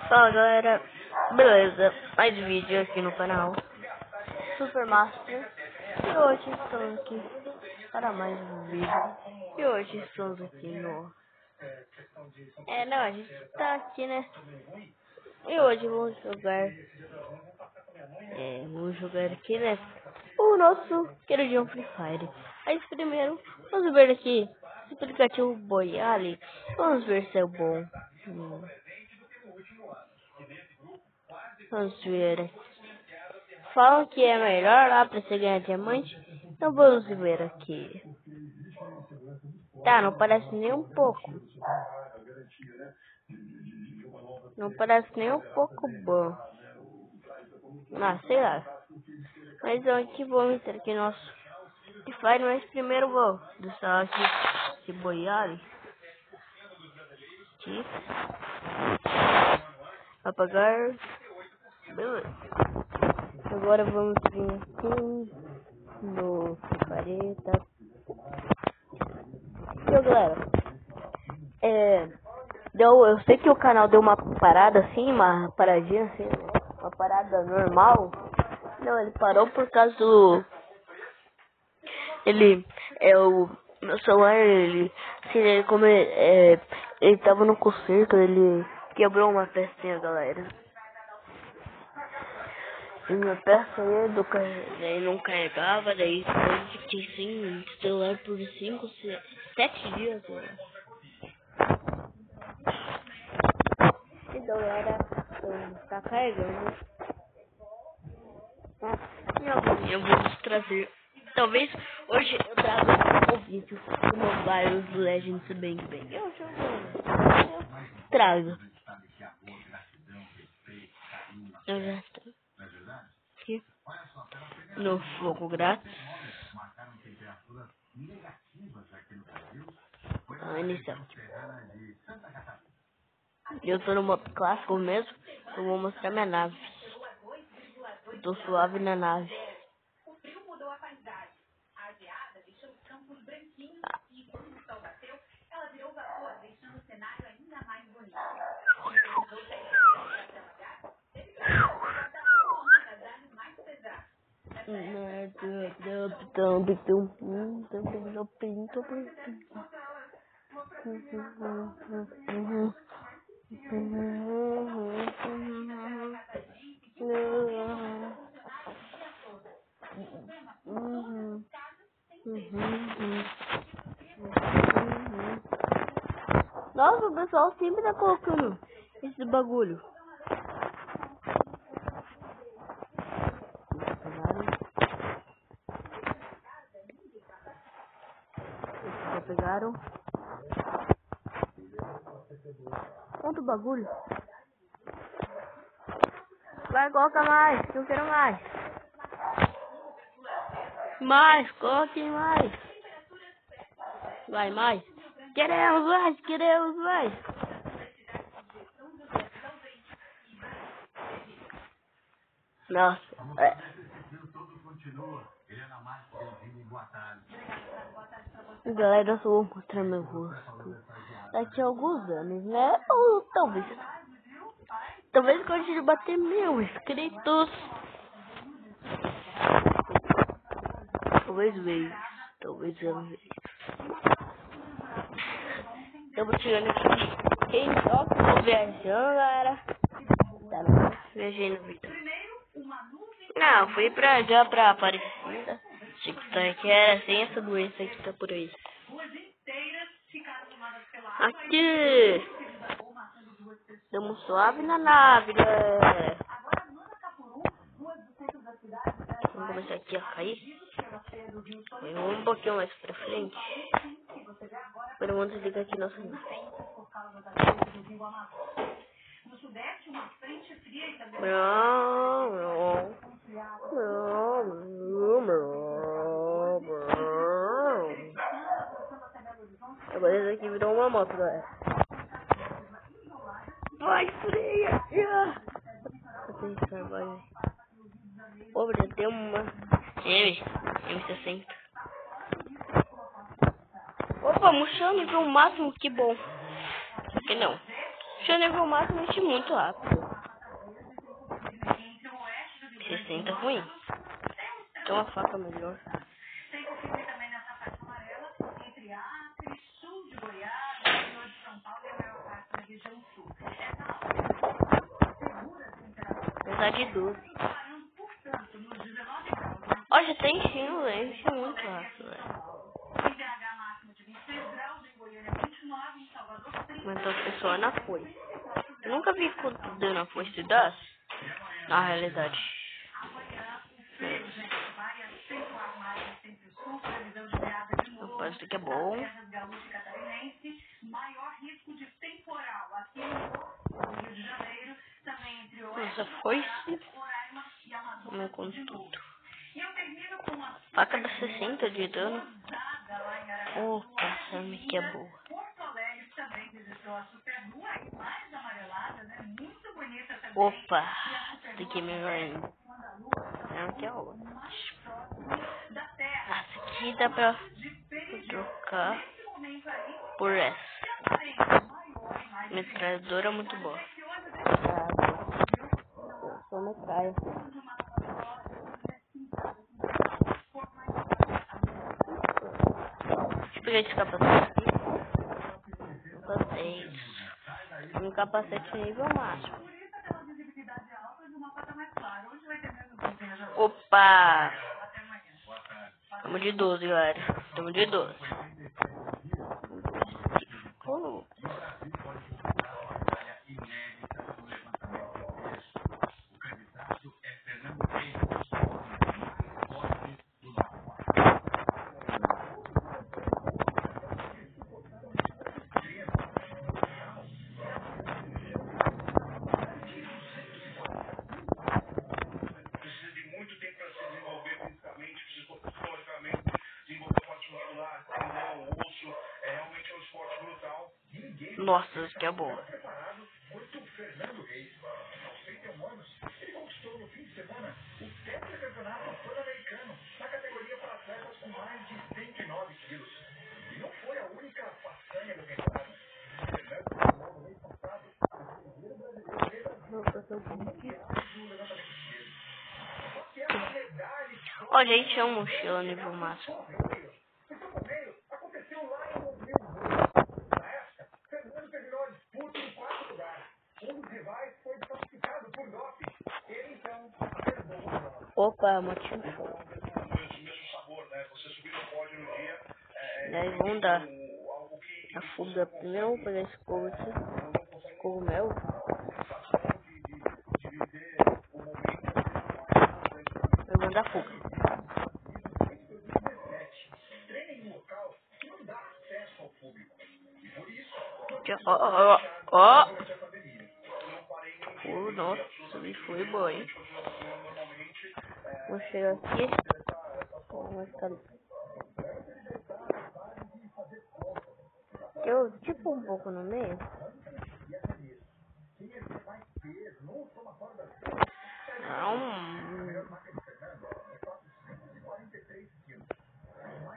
Fala galera, beleza? Mais vídeo aqui no canal Super Master. E hoje estamos aqui para mais um vídeo. E hoje estamos aqui no... não, a gente tá aqui, né? E hoje vamos jogar... vamos jogar aqui, né? O nosso queridinho Free Fire. Mas primeiro, vamos ver aqui esse aplicativo Boiali. Vamos ver se é bom. Vamos ver. Falam que é melhor lá pra você ganhar diamante. Então vamos ver aqui. Tá, não parece nem um pouco. Não parece nem um pouco bom. Ah, sei lá. Mas aqui vamos entrar aqui no nosso Free Fire, mas primeiro vou deixar aqui esse Boiali. Aqui. Apagar. Beleza. Agora vamos vir aqui no Picareta. Então, galera, eu sei que o canal deu uma parada assim, uma paradinha assim, uma parada normal. Não, ele parou por causa do... o meu celular, como ele tava no concerto, ele quebrou uma pecinha, galera. E minha peça daí não carregava, daí eu fiquei sem celular por 7 dias, galera. Então, galera, tá carregando. Eu vou trazer. Talvez hoje eu traga um vídeo do Mobile Legends Bang Bang. Eu trago. Eu já estou aqui no fogo grátis. Iniciar. Eu tô no modo clássico mesmo. Eu vou mostrar minha nave. Eu tô suave na nave. Nossa, o pessoal sempre tá colocando esse bagulho. Já pegaram. Quanto bagulho? Vai, coloca mais, que eu quero mais. Mais, coloque mais. Vai, mais. Queremos mais, queremos mais. Nossa, Galera, eu só vou mostrar meu rosto daqui a alguns anos, né? Ou talvez quando a gente bater 1000 inscritos. Talvez veja. Talvez eu veja. Estamos chegando aqui. Quem toca? Tô viajando, galera. Tá, não. Viajei no vídeo. Não, fui já pra Aparecida. TikTok era sem essa doença que tá por aí. Aqui. Estamos suave na nave, galera. Vamos começar aqui a cair. Vamos um pouquinho mais pra frente. Agora vamos desligar aqui nossa nave. Agora esse aqui virou uma moto, galera. Vai, freia! Vai. Pô, já tem uma M60. Opa, murchou nível máximo, que bom. Que não. Seu nível máximo é muito rápido. 60 ruim. Tem uma faca melhor. Apesar de 12. Ó, já tem estilo, isso é muito rápido, velho. Mas a pessoa na foice. Eu nunca vi quanto deu na foice das. Na realidade. Opa, isso aqui é bom. Nossa foice. Vamos com tudo. Faca dá 60 de dano. Opa, essa aqui é boa. Opa, essa aqui é melhor ainda. Essa aqui é ótima. Essa aqui dá pra trocar por essa. Metralhadora muito boa. Eu sou metralha. Deixa eu pegar esse capacete aqui. Capacete. Um capacete nível máximo. Opa! Tamo de 12, galera. Tamo de 12. Nossa, isso aqui é boa. Ó, gente, é um mochila nível máximo. Opa, motinho. E aí vamos dar a fuga primeiro. Vamos pegar esse couro aqui. Esse cogumelo. Eu vou dar fuga. Ó. Nossa, me foi bom, hein? Vou chegar aqui. Vamos ficar. Eu tipo um pouco no meio.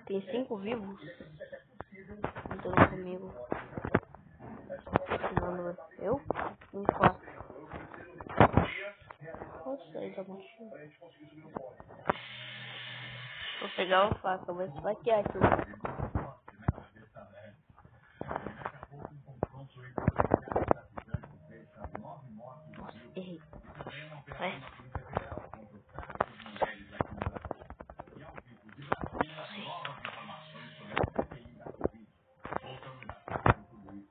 Tem 5 vivos. Então comigo. Não, eu? Um 4. Nossa, aí da mochila. Vou pegar uma faca, vou esfaquear aqui. Errei. Vai.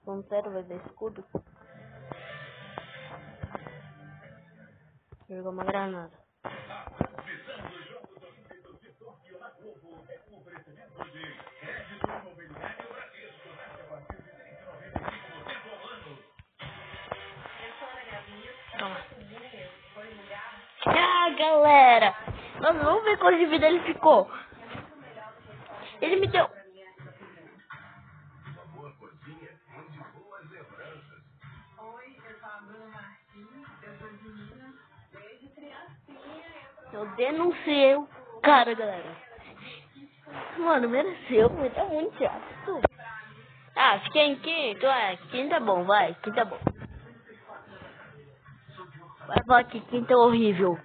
Ponteiro vai dar escudo. Jogou uma granada. Toma. Ah, galera! Nós vamos ver quanto de vida ele ficou. Ele me deu. Eu denunciei o cara, galera. Mano, mereceu, mas tá muito chato. Ah, fiquei em quinto, quinto é bom, vai, quinto é bom. Vai falar que quinta é horrível.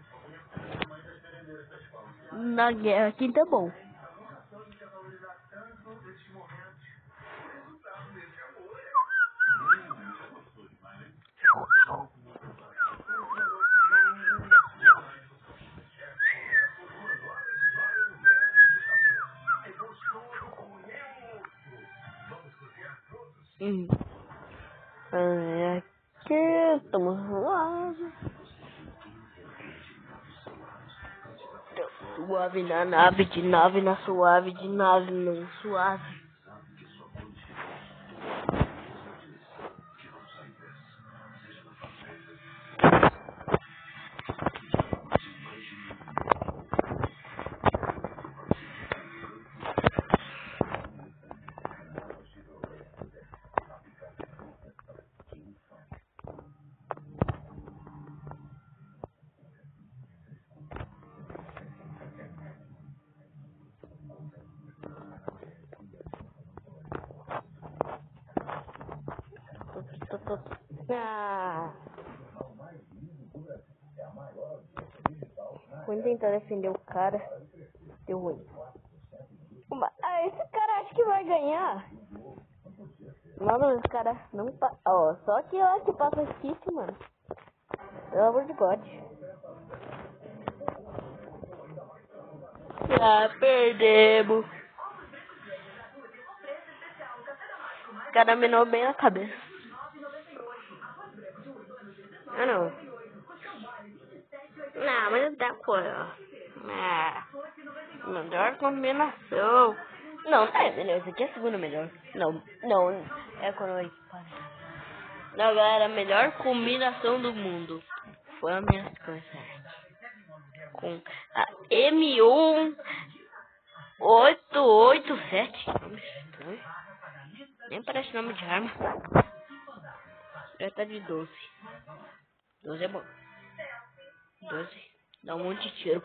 Na guerra, quinta é bom. Aqui estamos suave. Suave na nave, de nave na suave, de nave não suave. Vou tentar defender o cara. Deu ruim. Esse cara acha que vai ganhar. Mano, esse cara não passa. Ó, só que eu acho que passa skip, mano. Pelo amor de God. Já perdemos. O cara minou bem a cabeça. Ah, não. Não, mas não dá coisa. Melhor combinação. Não, tá melhor. Esse aqui é a segunda melhor. Não. É quando eu parei. Não, galera, a melhor combinação do mundo foi a minha coisa. Com a M1887. Nem parece nome de arma. Já tá de 12. 12 é bom. 12. Dá um monte de tiro.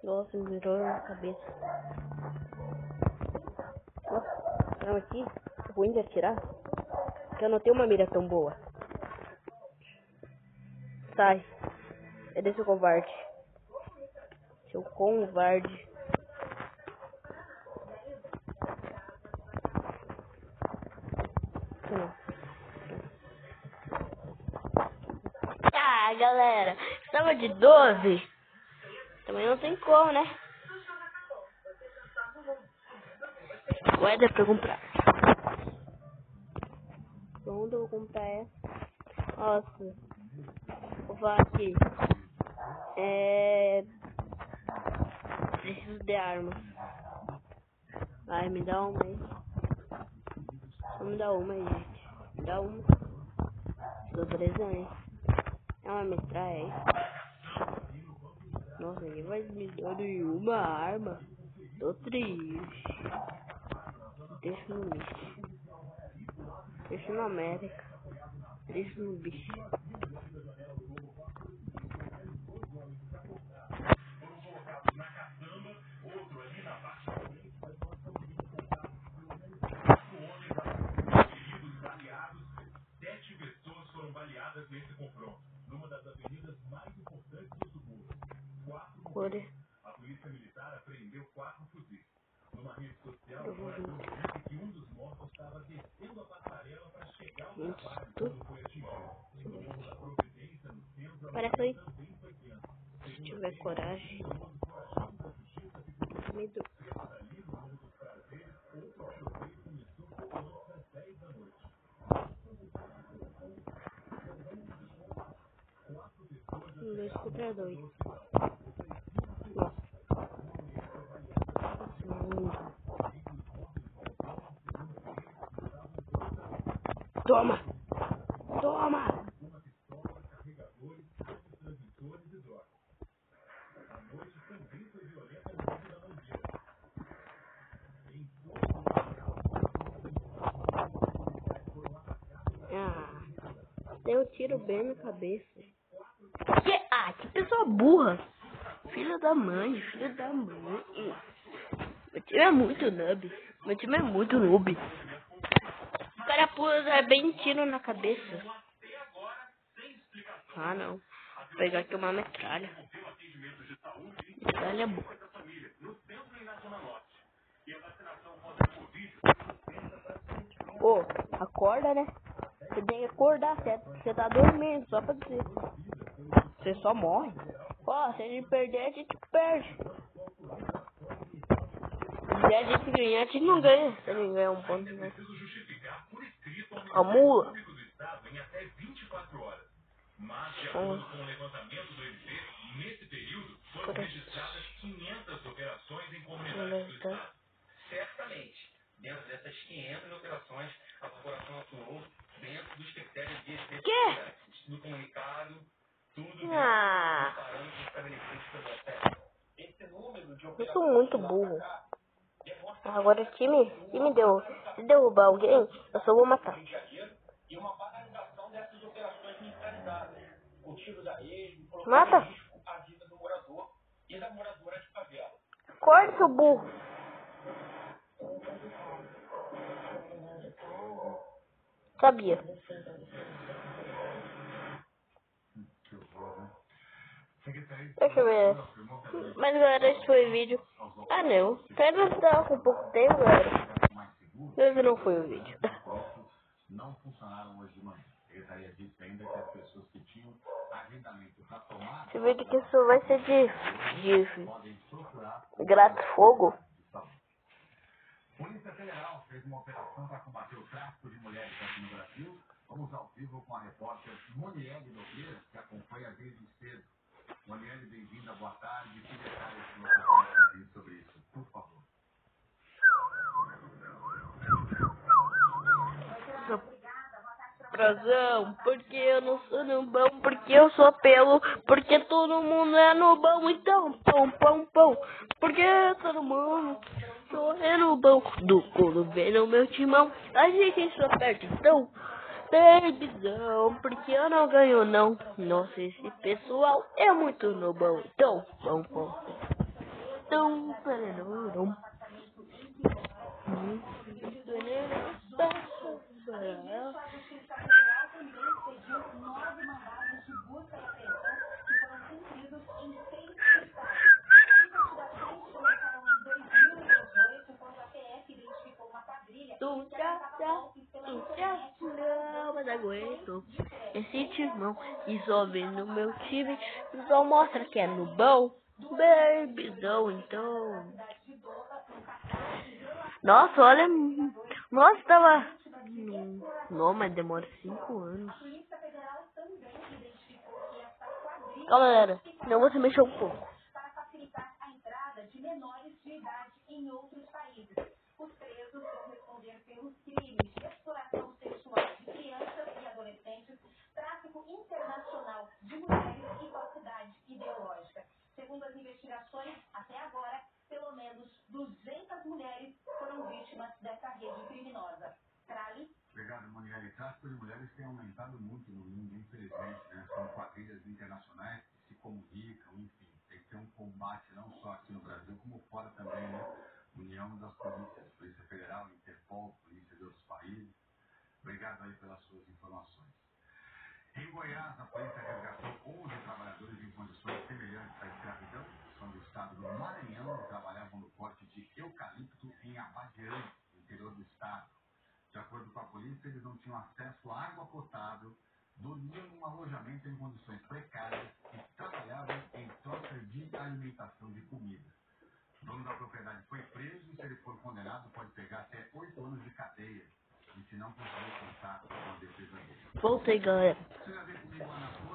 Nossa, me virou na cabeça. Nossa, não, aqui é ruim de atirar. Porque eu não tenho uma mira tão boa. Sai. É desse covarde. Seu covarde. Ah, galera. Estava de 12. Também não tem como, né? Moeda pra comprar. Onde eu vou comprar essa? Nossa. Vou falar aqui. Preciso de armas. Vai, me dá uma aí. Só me dá uma aí, gente. Me dá uma. Tô presente. É uma metralha aí. Nossa, ninguém vai me dar nenhuma arma. Tô triste. Deixa no lixo. Deixa na América. Deixa no bicho. Core. Parece aí. Se tiver coragem. Medo. Dois contra dois. Toma! Toma! Deu um tiro bem na cabeça. Que pessoa burra! Filha da mãe, filha da mãe. Meu time é muito noob. O cara parafuso é bem tiro na cabeça. Ah, não. Vou pegar aqui uma metralha. Metralha é boa. Ô, acorda, né? Você tem que acordar, você tá dormindo, só pra dizer. Você só morre. Ó, se a gente perder, a gente perde. Se a gente ganhar, a gente não ganha. Se a gente ganhar um ponto, né? A mula. Certamente, dentro dessas 500 operações, a corporação atuou dentro dos critérios de especificidade. No comunicado, tudo parâmetros estabelecidos pelo OCS. Esse número de Eu sou muito burro. Agora se derrubar alguém, eu só vou matar. E uma banalização dessas operações militarizadas. O tiro da rede, Mata. a vida do morador e da moradora de favela. Acorda, seu burro. Sabia. Deixa eu ver. Mas galera, esse foi o vídeo. Ah não. Pega estava com pouco tempo, galera. Esse não foi o vídeo. Não funcionaram hoje de manhã. Secretaria disse ainda que as pessoas que tinham agendamento para tomar. Esse vídeo que isso vai ser de Grato Fogo. Polícia Federal fez uma operação para combater o tráfico de mulheres aqui no Brasil. Vamos ao vivo com a repórter Monielle Nogueira, que acompanha desde cedo. Monielle, bem-vinda, boa tarde. Que detalhes que você pode dizer sobre isso, por favor? Razão, porque eu não sou nubão, porque eu sou pelo, porque todo mundo é nubão, então, pão. Porque todo mundo é nubão, do quando vem no meu timão, a gente só perde, então, babyzão, porque eu não ganho não, nossa, esse pessoal é muito nubão, então, pão. Então, não. Não, mas aguento esse timão e só vendo meu time só mostra que é nubão, babyzão, então. Nossa, olha, nossa, tava não, mas demora 5 anos. Galera, não você mexeu um pouco. Para facilitar a entrada de menores de idade em outros países. Os presos vão responder pelos crimes de exploração sexual de crianças e adolescentes, tráfico internacional de mulheres e falsidade ideológica. Segundo as investigações, até agora, pelo menos 200 mulheres foram vítimas dessa rede criminosa. Trali. Obrigado, Monielle. O tráfico de mulheres tem aumentado muito no mundo, infelizmente, né? São quadrilhas internacionais que se comunicam, enfim. Tem que ter um combate não só aqui no Brasil, como fora também, né? União das polícias, Polícia Federal, Interpol, polícia de outros países. Obrigado aí pelas suas informações. Em Goiás, a polícia resgatou 11 trabalhadores em condições semelhantes à escravidão. São do estado do Maranhão e trabalhavam no corte de eucalipto em Abadiânia, no interior do estado. De acordo com a polícia, eles não tinham acesso à água potável, dormiam num alojamento em condições precárias e trabalhavam em troca de alimentação de comida. O dono da propriedade foi preso e, se ele for condenado, pode pegar até 8 anos de cadeia. E se não conseguir contato com a defesa dele. Voltei, galera.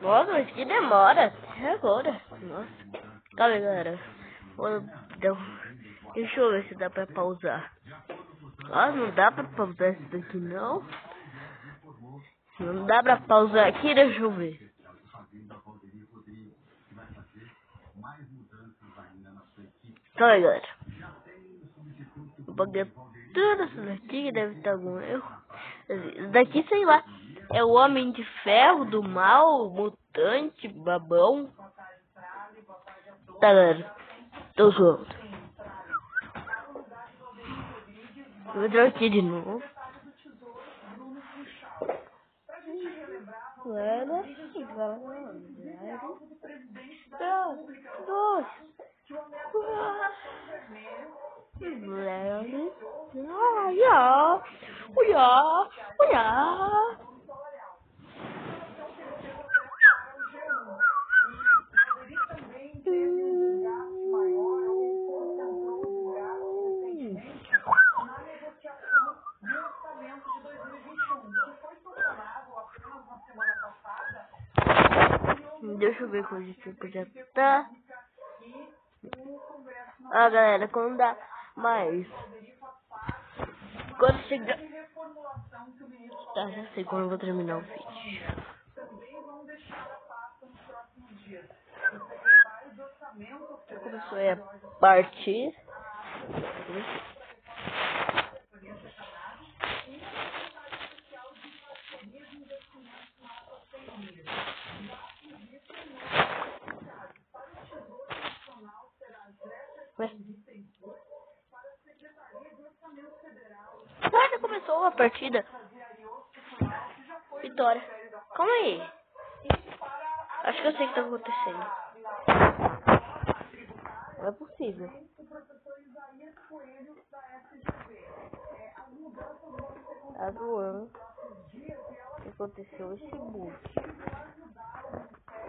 Nossa, mas que demora. É agora. Nossa. Calma aí, galera. Deixa eu ver se dá pra pausar. Ah, não dá pra pausar isso daqui, não? Não dá pra pausar aqui, deixa eu ver. Calma aí, galera. Eu paguei tudo isso daqui, deve estar algum erro. Isso daqui, sei lá. É o Homem de Ferro do mal, mutante, babão. Tá, galera. Tô zoando. Vou entrar aqui de novo. assim, galera. 3, 2, 1. Deixa eu ver quanto tempo já tá. Ah, galera, quando dá mais. Quando chegar. Tá, já sei quando eu vou terminar o vídeo. Já começou aí a partir. Já começou a partida. Vitória. Calma aí. Acho que eu sei o que tá acontecendo. Não é possível. Tá zoando. O que aconteceu? Esse bug.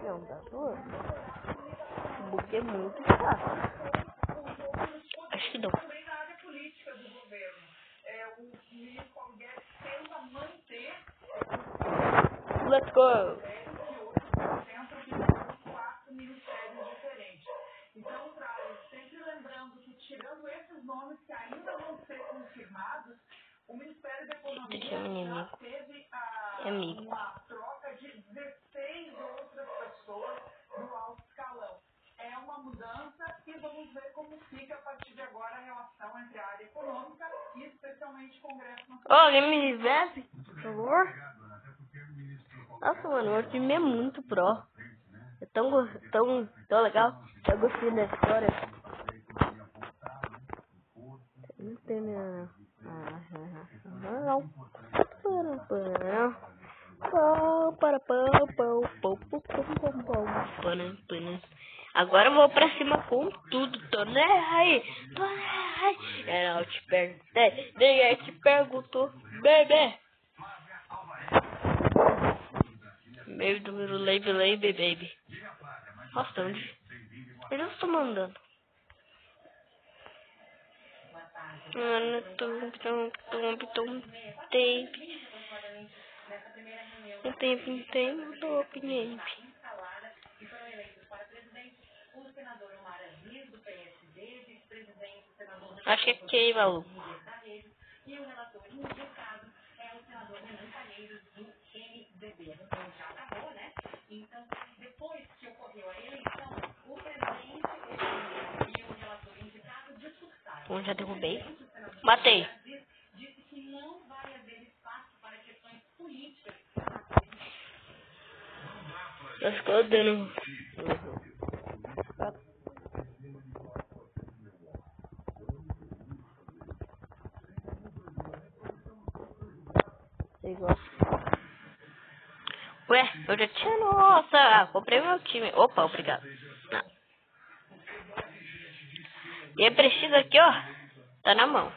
Não, tá zoando. Esse bug é muito fácil. Acho que não. Let's go! Então, sempre lembrando que, tirando esses nomes que ainda vão ser confirmados, o Ministério da Economia já teve uma troca de 16 outras pessoas no alto escalão. É uma mudança e vamos ver como fica a partir de agora a relação entre a área econômica e especialmente o Congresso Nacional. Alguém me reveste, por favor? Nossa, mano, o time é muito pró. É tão legal. Eu gostei da história. Não tem nada. Agora eu vou pra cima com tudo. Tô nem aí. Eu te perguntei. Ninguém te perguntou, bebê. Baby do meu baby. Nossa, onde? Eu já estou mandando. Acho que é que, maluco. E o relator indicado é o senador Renan Calheiros, do MDB. A reunião já acabou, né? Então, depois que ocorreu a eleição, o presidente e o relator indicado discursaram. Já derrubei. Matei. Disse que não vai haver espaço para questões políticas. Já ficou dando. Ué, eu já tinha. Nossa, comprei meu time. Opa, obrigado. Não. E é preciso aqui, ó. Tá na mão.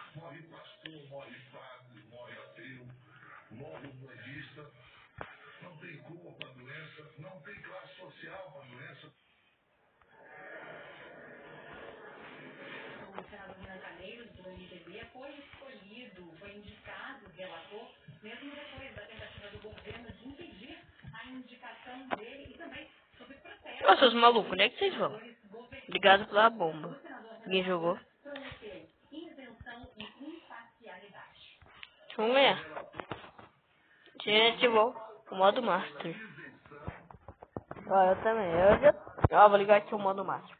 O senador Renan Calheiros, do MDB, foi escolhido, foi indicado relator, mesmo depois da tentativa do governo de impedir a indicação dele e também sobre protesto. Nossa, seus malucos, onde é que vocês vão? Obrigado pela bomba. Ninguém jogou? Isenção e imparcialidade. Vamos ver. Gente, vou o modo master. Ó, eu também. Eu já. Ó, vou ligar aqui o modo master.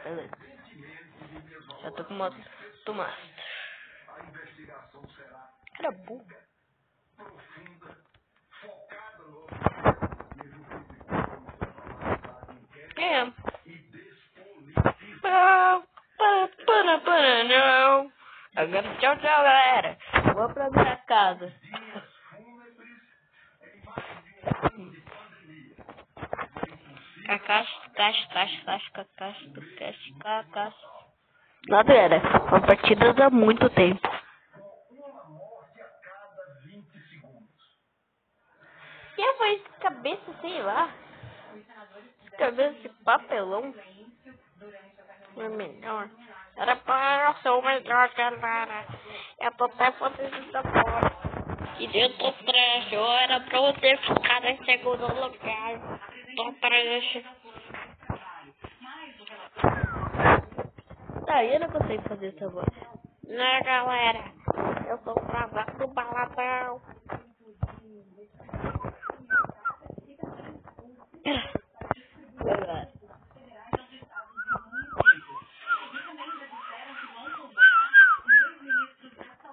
Beleza. Já tô com o modo do master. Cara burro. É. Não. Agora tchau, galera. Vou pra minha casa. Nada era. Uma partida dá muito tempo. E foi cabeça, sei lá. Cabeça de papelão. É melhor. Era para ser o melhor, galera. Eu tô até fazendo isso agora. E eu tô trash. Eu era pra eu ter ficado em segundo lugar. Tô trash. Tá, eu não consigo fazer essa voz. Né, galera? Eu tô travado do baladão.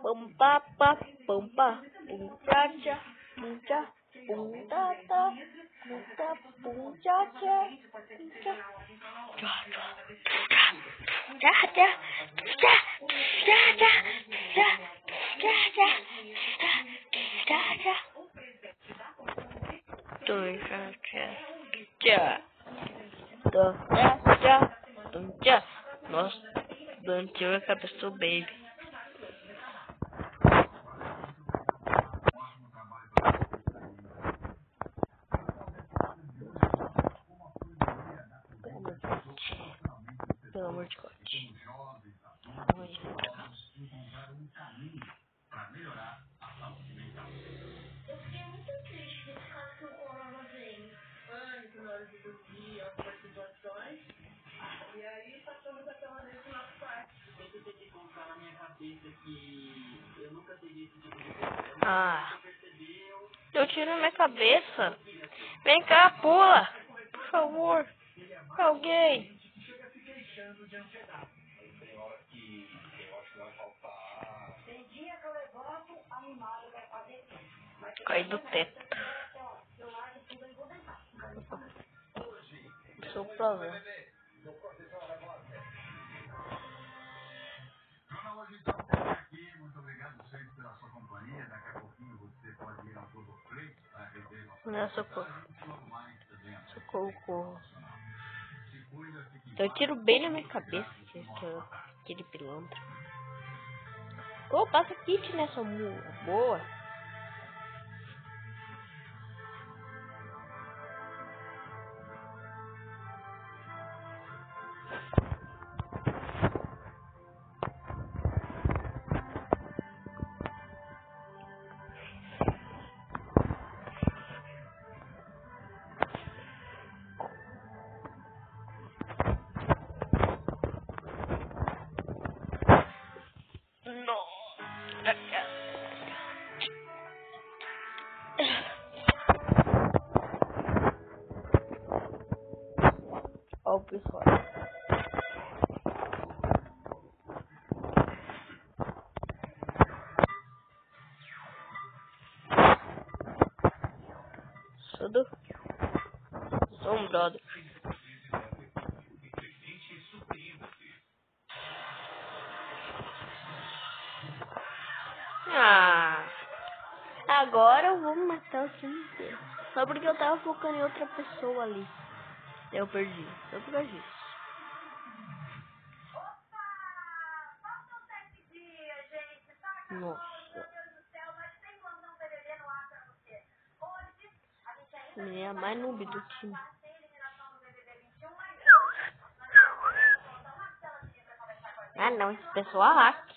Pumpa, pumpa, punchacha, puncha, puntata, punta, punchacha, Nossa, dançou a cabeça do baby. Pelo amor de Deus. Eu fiquei muito triste por causa que o corona veio. Pânico na hora de dormir, algumas situações. E aí passamos aquela vez no nosso quarto. Eu tentei colocar na minha cabeça que eu nunca teria esse tipo de problema. Eu tiro minha cabeça. Vem cá, pula. Por favor. Alguém. Tem dia que eu levanto animado pra fazer. Cai do teto. Sou o problema. Hoje então, aqui, muito obrigado sempre pela sua companhia. Daqui a pouquinho você pode ir ao Todo Play para rever nosso. Não é socorro. Socorro. Eu tiro bem na minha cabeça aquele pilantra. Ô, passa kit nessa mula. Boa. Ó o pessoal. Sou um brother. Agora eu vou matar o time inteiro. Só porque eu tava focando em outra pessoa ali. Eu perdi. Nossa. Menina mais noob do time. Ah não, esse pessoal hack.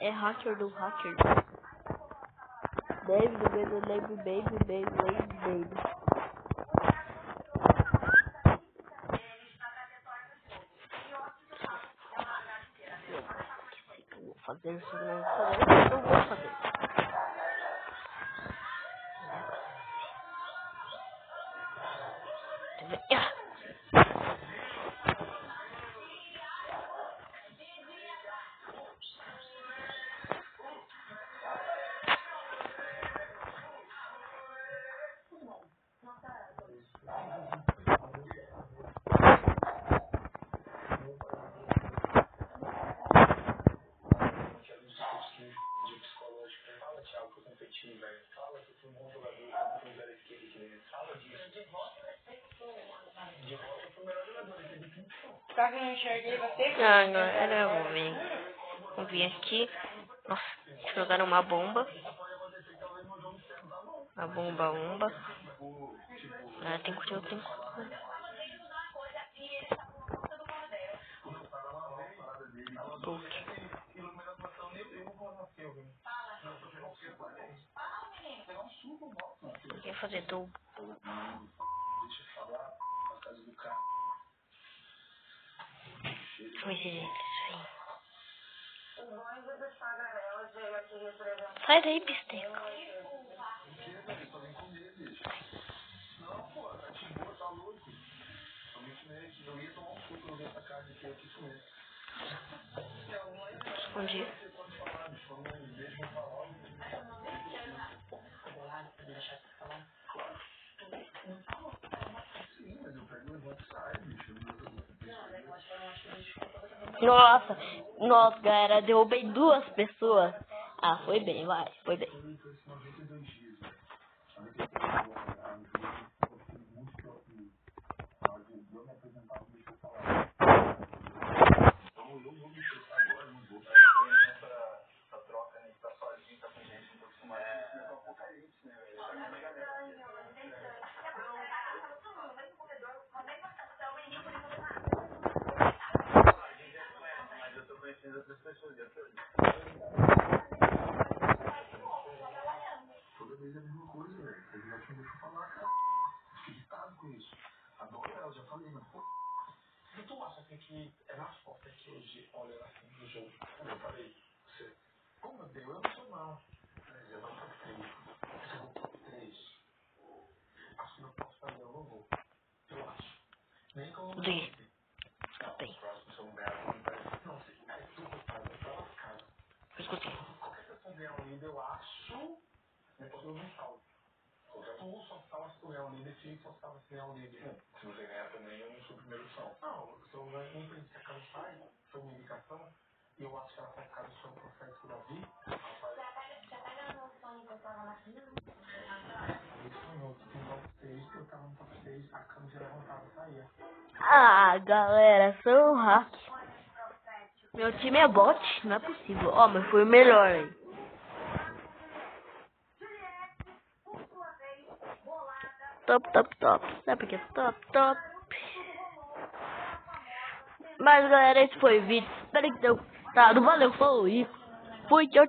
É hacker do hacker. Baby. Vou fazer isso, não vou fazer. Tá que eu não enxerguei, vai ter. Ah, galera, eu vou vir aqui. Nossa, jogaram uma bomba. A bomba. Ah, tem que curtir o tempo. Quer fazer do... Oi, gente, isso aí. Sai daí, Pisteco. Escondi. Nossa, galera, derrubei 2 pessoas. Ah, foi bem, vai, foi bem. Toda vez é a mesma coisa, velho. Ele já tinha deixado falar, cara. Fiquei irritado com isso. Adoro ela, já falei, mas pô. E tu acha assim que é mais forte que hoje, olha assim, no jogo? Como eu falei, você. Como eu dei, eu não sou mal. Mas eu não top 3. Eu vou top 3. Acho que não posso fazer, eu não vou. Eu acho. Nem como eu Bem. não sei. É tu que faz, eu tava lascado. Escutei. Qualquer pessoa ganhar um líder, eu acho. Depois eu não salvo. Tu só salva se tu ganhar um líder, se só salva se ganhar um líder. Se você ganhar também, eu não sou a primeira opção. Não, se eu ganhar um príncipe, a casa sai, foi uma indicação, e eu acho que ela sai casa só no profético Davi. Já pega a noção que eu tava na final? Isso não, tu tem top 6, eu tava no top 6, a cama já levantava e saía. Ah, galera, sou um hack. Meu time é bot, não é possível. Ó, mas foi o melhor aí. Top. Sabe por que top? Mas galera, esse foi o vídeo. Espero que tenham gostado. Valeu, falou e fui, tchau.